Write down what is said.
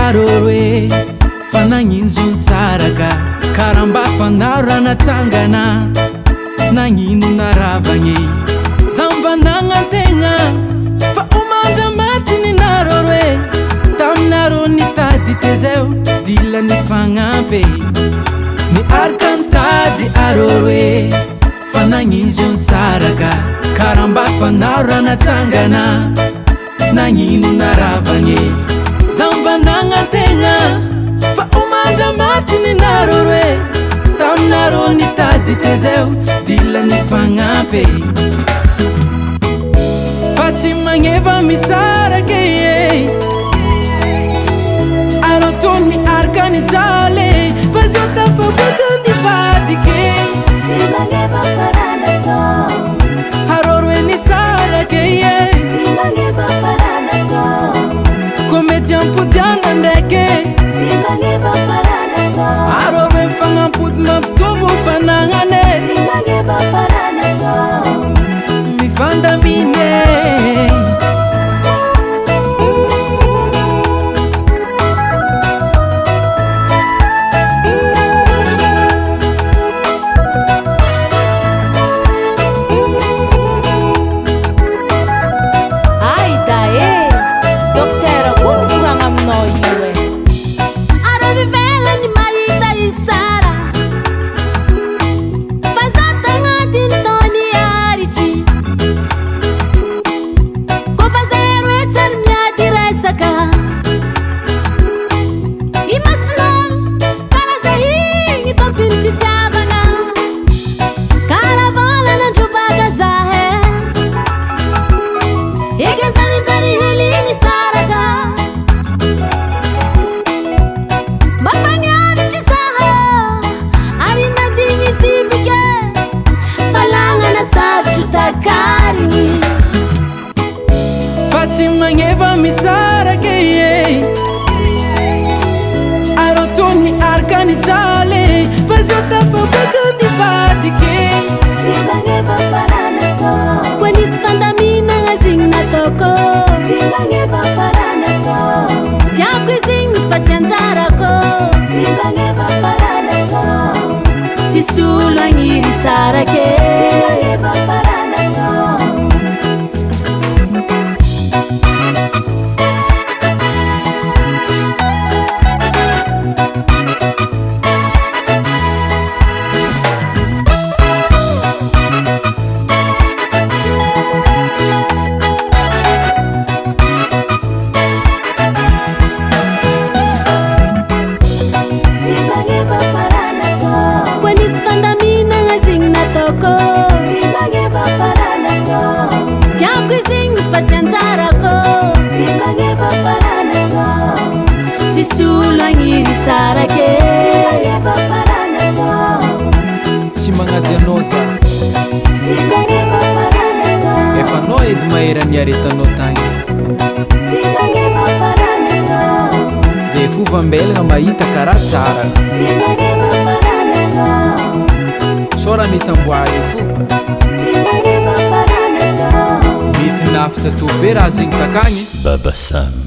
aroroe fanagnino zony saraka karamba fanaro ranatsangana nagnino naravagny zamba nagnategna fa omandra matiny naroroe taminaro nitady tezeo dila ny fagnampy ny arkantady aroroe fanagnino zony saraka karamba fanaro ranatsangana nagnino naravagny zamba nagnategna fa omandra matiny naroroe taminaro nitady tezeo dila ny fagnampy fa tsy magneva misaraka aro tony miaraka ny jaly fa zao tafaboaka ny vadike tsy magneva farana tao aroroe ny saraka tsy magneva farana tao komety ampodiana ndraiky tsy magneva farana tao aroroe mifagnampody mampitombo fanagnane tsy magneva farana tao mifandamine tsy magneva misaraka aro tony miaraka ny jaly fa zao tafaboaka ny vadike tsy magneva farana tao koa nisy fandaminagna zigny nataoko tsy magneva farana tao tiako izigny fa tsy anjarako tsy magneva farana tao tsisy olo agniry sarake tsy magneva farana tao tiako izigny fa tsy anjarako tsy magneva farana tao tsisy olo agniry sarake tsy magneva farana tao tsy magnady anao za tsy magneva farana tao efa anao edy mahera ny aretanao tagny tsy magneva farana tao zay fovambelagna mahita karaha tsara tsy magneva farana tao so raha mety amboary fo tsy magneva farana tao mety nafita to be raha zegny takagny Baba Sam.